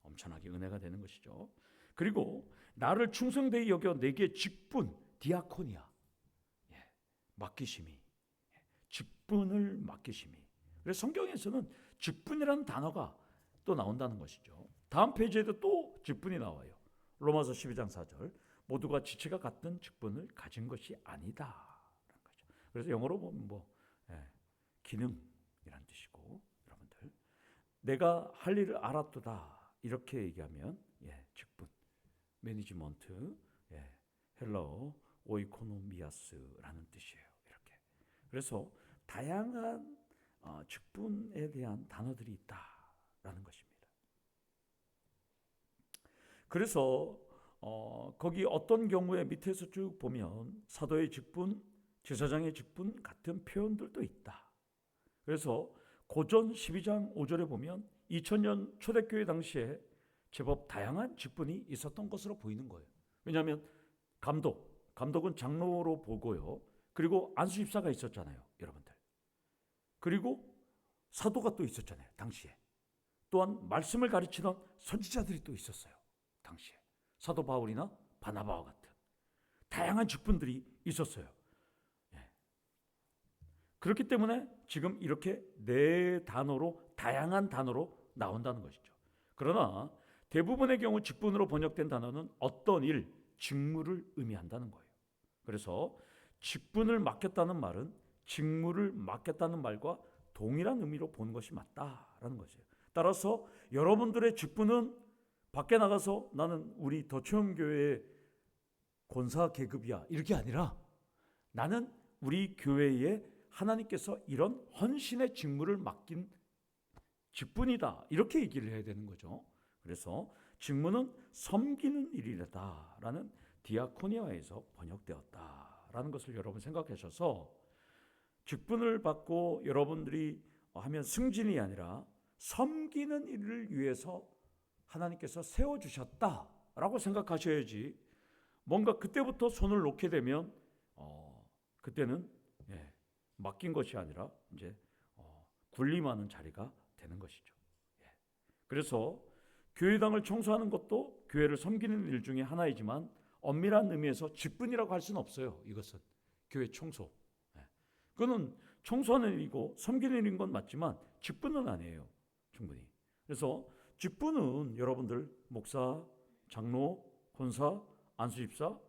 엄청나게 은혜가 되는 것이죠. 그리고 나를 충성되이 여겨 내게 직분, 디아코니아, 맡기심이, 직분을 맡기심이. 그래서 성경에서는 직분이라는 단어가 또 나온다는 것이죠. 다음 페이지에도 또 직분이 나와요. 로마서 12장 4절. 모두가 지체가 같은 직분을 가진 것이 아니다. 그래서 영어로 보면 기능이란 뜻이고, 여러분들 내가 할 일을 알았도다 이렇게 얘기하면 직분, 매니지먼트, 헬러 오이코노미아스라는 뜻이에요. 이렇게. 그래서 다양한 직분에 대한 단어들이 있다라는 것입니다. 그래서 거기 어떤 경우에 밑에서 쭉 보면 사도의 직분, 제사장의 직분 같은 표현들도 있다. 그래서 고전 12장 5절에 보면 2000년 초대교회 당시에 제법 다양한 직분이 있었던 것으로 보이는 거예요. 왜냐하면 감독은 장로로 보고요. 그리고 안수집사가 있었잖아요, 여러분들. 그리고 사도가 또 있었잖아요, 당시에. 또한 말씀을 가르치던 선지자들이 또 있었어요, 당시에. 사도 바울이나 바나바와 같은 다양한 직분들이 있었어요. 그렇기 때문에 지금 이렇게 다양한 단어로 나온다는 것이죠. 그러나 대부분의 경우 직분으로 번역된 단어는 어떤 일, 직무를 의미한다는 거예요. 그래서 직분을 맡겼다는 말은 직무를 맡겼다는 말과 동일한 의미로 보는 것이 맞다라는 것이에요. 따라서 여러분들의 직분은 밖에 나가서 나는 우리 더치원교회의 권사 계급이야 이렇게 아니라 나는 우리 교회에 하나님께서 이런 헌신의 직무를 맡긴 직분이다 이렇게 얘기를 해야 되는 거죠. 그래서 직무는 섬기는 일이라는 디아코니아에서 번역되었다라는 것을 여러분 생각하셔서 직분을 받고 여러분들이 하면 승진이 아니라 섬기는 일을 위해서 하나님께서 세워주셨다라고 생각하셔야지 뭔가 그때부터 손을 놓게 되면 그때는 맡긴 것이 아니라 이제 군림하는 자리가 되는 것이죠. 그래서 교회당을 청소하는 것도 교회를 섬기는 일 중에 하나이지만 엄밀한 의미에서 직분이라고 할 수는 없어요. 이것은 교회 청소. 그거는 청소하는 일이고 섬기는 일인 건 맞지만 직분은 아니에요. 충분히. 그래서 직분은 여러분들 목사, 장로, 권사, 안수집사,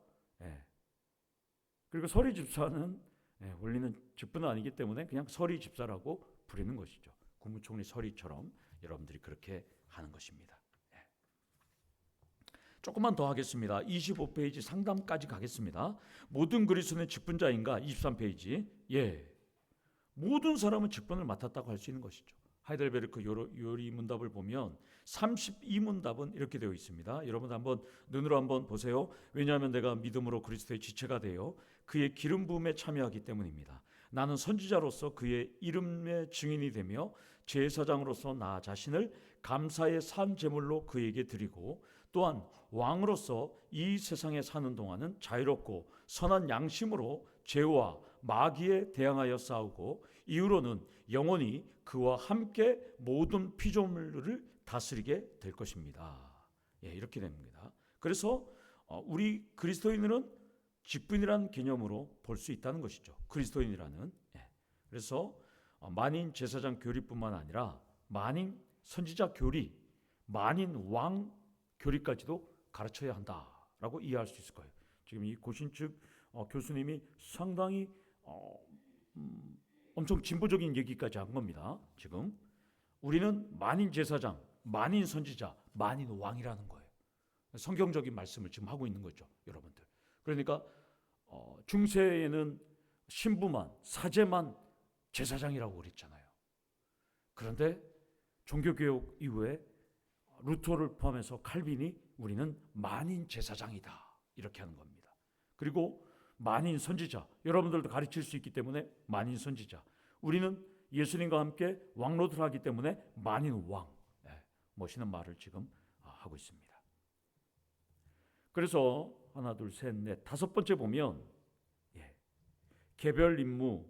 그리고 서리집사는 원리는 직분은 아니기 때문에 그냥 서리집사라고 부르는 것이죠. 국무총리 서리처럼 여러분들이 그렇게 하는 것입니다. 조금만 더 하겠습니다. 25페이지 상담까지 가겠습니다. 모든 그리스도인은 직분자인가? 23페이지. 모든 사람은 직분을 맡았다고 할 수 있는 것이죠. 하이델베르크 요리 문답을 보면 32문답은 이렇게 되어 있습니다. 여러분 한번 눈으로 한번 보세요. 왜냐하면 내가 믿음으로 그리스도의 지체가 되어 그의 기름 부음에 참여하기 때문입니다. 나는 선지자로서 그의 이름의 증인이 되며 제사장으로서 나 자신을 감사의 산 제물로 그에게 드리고 또한 왕으로서 이 세상에 사는 동안은 자유롭고 선한 양심으로 죄와 마귀에 대항하여 싸우고 이후로는 영원히 그와 함께 모든 피조물을 다스리게 될 것입니다. 이렇게 됩니다. 그래서 우리 그리스도인들은 직분이라는 개념으로 볼 수 있다는 것이죠. 그리스도인이라는. 그래서 만인 제사장 교리뿐만 아니라 만인 선지자 교리, 만인 왕 교리까지도 가르쳐야 한다라고 이해할 수 있을 거예요. 지금 이 고신 측 교수님이 상당히 어, 엄청 진보적인 얘기까지 한 겁니다. 지금 우리는 만인 제사장, 만인 선지자, 만인 왕이라는 거예요. 성경적인 말씀을 지금 하고 있는 거죠, 여러분들. 그러니까 중세에는 신부만, 사제만 제사장이라고 그랬잖아요. 그런데 종교개혁 이후에 루터를 포함해서 칼빈이 우리는 만인 제사장이다 이렇게 하는 겁니다. 그리고 만인 선지자, 여러분들도 가르칠 수 있기 때문에 만인 선지자, 우리는 예수님과 함께 왕노릇을 하기 때문에 만인 왕, 멋있는 말을 지금 하고 있습니다. 그래서 하나, 둘, 셋, 넷, 다섯 번째 보면 개별 임무,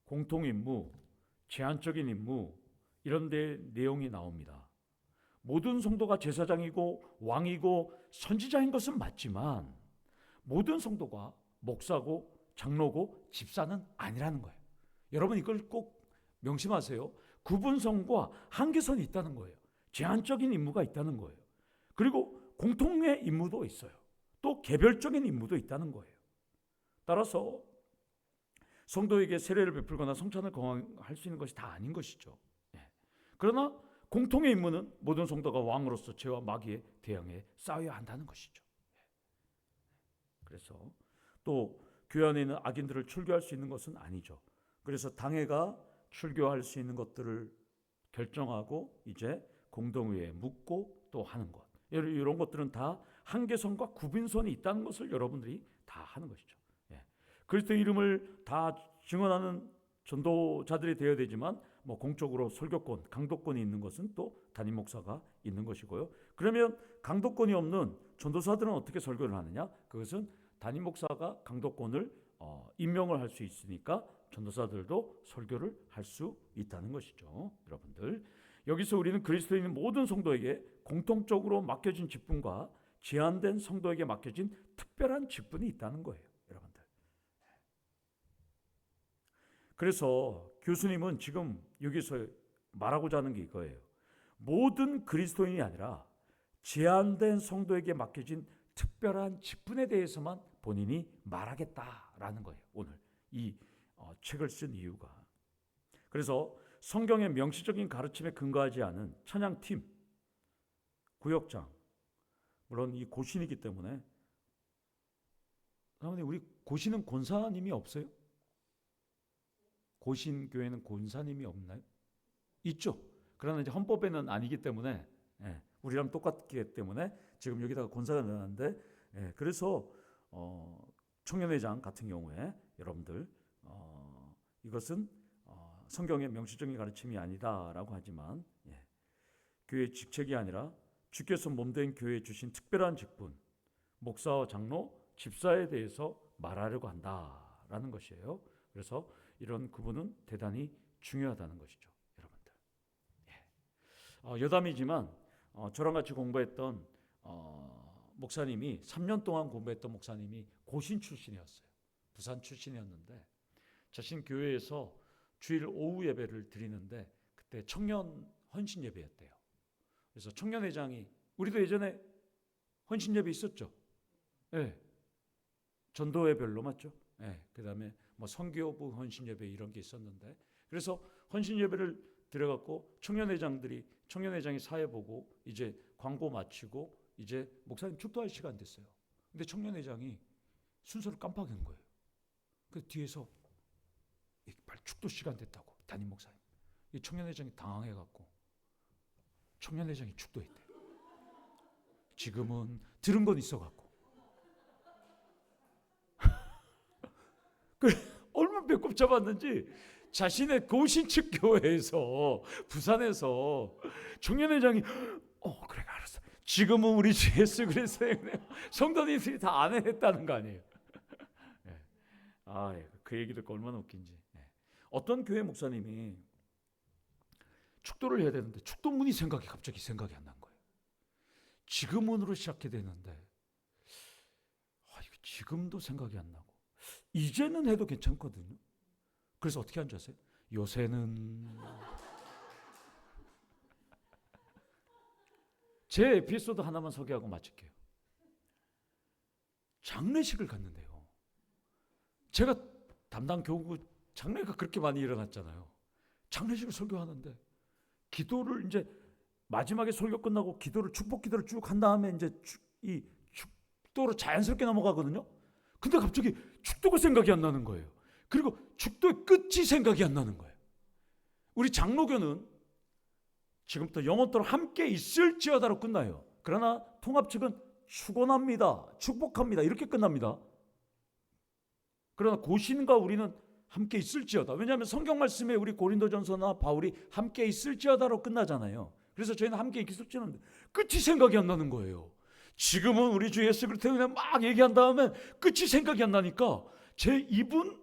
공통 임무, 제한적인 임무 이런 데 내용이 나옵니다. 모든 성도가 제사장이고 왕이고 선지자인 것은 맞지만 모든 성도가 목사고 장로고 집사는 아니라는 거예요. 여러분 이걸 꼭 명심하세요. 구분성과 한계선이 있다는 거예요. 제한적인 임무가 있다는 거예요. 그리고 공통의 임무도 있어요. 또 개별적인 임무도 있다는 거예요. 따라서 성도에게 세례를 베풀거나 성찬을 거행할 수 있는 것이 다 아닌 것이죠. 그러나 공통의 임무는 모든 성도가 왕으로서 죄와 마귀에 대항해 싸워야 한다는 것이죠. 그래서 또 교회 안에 있는 악인들을 출교할 수 있는 것은 아니죠. 그래서 당회가 출교할 수 있는 것들을 결정하고 이제 공동회에 묻고 또 하는 것, 이런 것들은 다 한계선과 구분선이 있다는 것을 여러분들이 다 하는 것이죠. 그리스도 이름을 다 증언하는 전도자들이 되어야 되지만 공적으로 설교권, 강도권이 있는 것은 또 담임 목사가 있는 것이고요. 그러면 강도권이 없는 전도사들은 어떻게 설교를 하느냐? 그것은 담임 목사가 강도권을 임명을 할 수 있으니까 전도사들도 설교를 할 수 있다는 것이죠. 여러분들, 여기서 우리는 그리스도인인 모든 성도에게 공통적으로 맡겨진 직분과 제한된 성도에게 맡겨진 특별한 직분이 있다는 거예요. 여러분들. 그래서 교수님은 지금 여기서 말하고자 하는 게 이거예요. 모든 그리스도인이 아니라 제한된 성도에게 맡겨진 특별한 직분에 대해서만 본인이 말하겠다라는 거예요. 오늘 이 책을 쓴 이유가. 그래서 성경의 명시적인 가르침에 근거하지 않은 찬양팀, 구역장, 물론 이 고신이기 때문에, 우리 고신은 권사님이 없어요? 고신교회는 권사님이 없나요? 있죠. 그러나 이제 헌법에는 아니기 때문에, 우리랑 똑같기 때문에 지금 여기다가 권사가 넣었는데, 그래서 청년회장 같은 경우에 여러분들 이것은 성경의 명시적인 가르침이 아니다라고 하지만 교회 직책이 아니라 주께서 몸된 교회에 주신 특별한 직분, 목사와 장로, 집사에 대해서 말하려고 한다라는 것이에요. 그래서 이런 구분은 대단히 중요하다는 것이죠, 여러분들. 여담이지만 저랑 같이 공부했던 목사님이 3년 동안 공부했던 목사님이 고신 출신이었어요. 부산 출신이었는데 자신 교회에서 주일 오후 예배를 드리는데 그때 청년 헌신 예배였대요. 그래서 청년회장이, 우리도 예전에 헌신 예배 있었죠. 전도회별로 맞죠. 그다음에 선교부 헌신 예배 이런 게 있었는데, 그래서 헌신 예배를 드려갖고 청년회장이 사회 보고 이제 광고 마치고 이제 목사님 축도할 시간 됐어요. 근데 청년회장이 순서를 깜빡한 거예요. 그 뒤에서 빨리 축도 시간 됐다고 담임 목사님. 이 청년회장이 당황해갖고 청년회장이 축도했대. 지금은 들은 건 있어갖고. 얼마나 배꼽 잡았는지 자신의 고신측 교회에서 부산에서 청년회장이 그래 알았어. 지금은 우리 주 예수 그리스도의 성도님들이 다 안해했다는 거 아니에요. 그 얘기 듣고 얼마나 웃긴지. 어떤 교회 목사님이 축도를 해야 되는데 축도문이 갑자기 생각이 안 난 거예요. 지금은으로 시작해야 되는데 이거 지금도 생각이 안 나고 이제는 해도 괜찮거든요. 그래서 어떻게 한지 아세요? 요새는 제 에피소드 하나만 소개하고 마칠게요. 장례식을 갔는데요. 제가 담당 교구 장례가 그렇게 많이 일어났잖아요. 장례식을 설교하는데 기도를 이제 마지막에 설교 끝나고 기도를 축복 기도를 쭉 한 다음에 이제 이 축도로 자연스럽게 넘어가거든요. 근데 갑자기 축도가 생각이 안 나는 거예요. 그리고 축도의 끝이 생각이 안 나는 거예요. 우리 장로교는 지금부터 영원토록 함께 있을지어다로 끝나요. 그러나 통합 측은 축원합니다, 축복합니다 이렇게 끝납니다. 그러나 고신과 우리는 함께 있을지어다. 왜냐하면 성경 말씀에 우리 고린도전서나 바울이 함께 있을지어다로 끝나잖아요. 그래서 저희는 함께 있을지어다 끝이 생각이 안 나는 거예요. 지금은 우리 주 예수 그리스도 그냥 막 얘기한 다음에 끝이 생각이 안 나니까 제 입은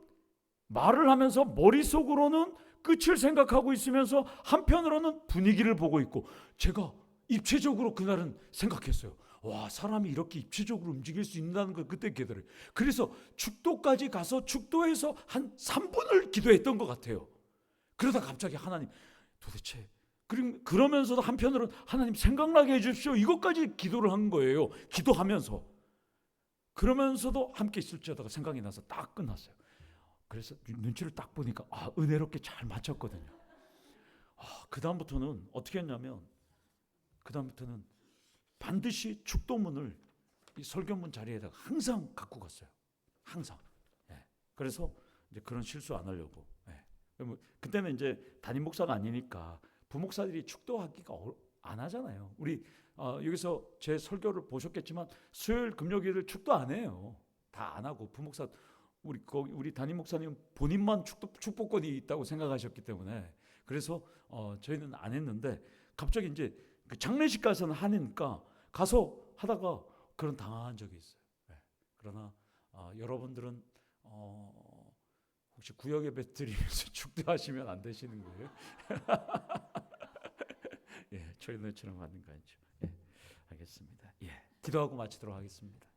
말을 하면서 머릿속으로는 끝을 생각하고 있으면서 한편으로는 분위기를 보고 있고, 제가 입체적으로 그날은 생각했어요. 와, 사람이 이렇게 입체적으로 움직일 수 있다는 걸 그때 깨달아요. 그래서 축도까지 가서 축도에서 한 3분을 기도했던 것 같아요. 그러다 갑자기 하나님 도대체, 그러면서도 한편으로는 하나님 생각나게 해주십시오 이것까지 기도를 한 거예요. 기도하면서 그러면서도 함께 있을지어다가 생각이 나서 딱 끝났어요. 그래서 눈치를 딱 보니까 은혜롭게 잘 맞췄거든요. 그 다음부터는 어떻게 했냐면, 그 다음부터는 반드시 축도문을 이 설교문 자리에다가 항상 갖고 갔어요. 항상. 그래서 이제 그런 실수 안 하려고. 그때는 이제 담임 목사가 아니니까 부목사들이 축도하기가 안 하잖아요. 우리 여기서 제 설교를 보셨겠지만 수요일 금요일을 축도 안 해요. 다 안 하고 부목사 우리 담임 목사님 본인만 축복권이 있다고 생각하셨기 때문에 그래서 저희는 안 했는데, 갑자기 이제 그 장례식 가서는 하니까 가서 하다가 그런 당한 적이 있어요. 그러나 여러분들은 혹시 구역 예배 드리면서 축도하시면 안 되시는 거예요? 저희들처럼 하는 거 아니죠. 알겠습니다. 기도하고 마치도록 하겠습니다.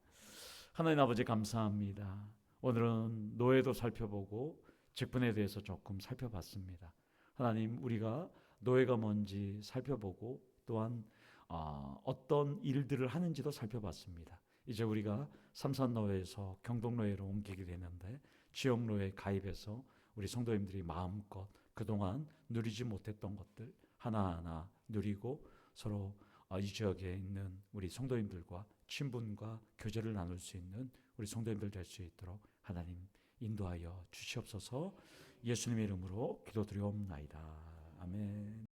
하나님 아버지 감사합니다. 오늘은 노예도 살펴보고 직분에 대해서 조금 살펴봤습니다. 하나님, 우리가 노예가 뭔지 살펴보고 또한 어떤 일들을 하는지도 살펴봤습니다. 이제 우리가 삼산노예에서 경동노예로 옮기게 되는데, 지역노예에 가입해서 우리 성도님들이 마음껏 그동안 누리지 못했던 것들 하나하나 누리고 서로 이 지역에 있는 우리 성도님들과 친분과 교제를 나눌 수 있는 우리 성도님들 될 수 있도록 하나님 인도하여 주시옵소서. 예수님의 이름으로 기도드리옵나이다. 아멘.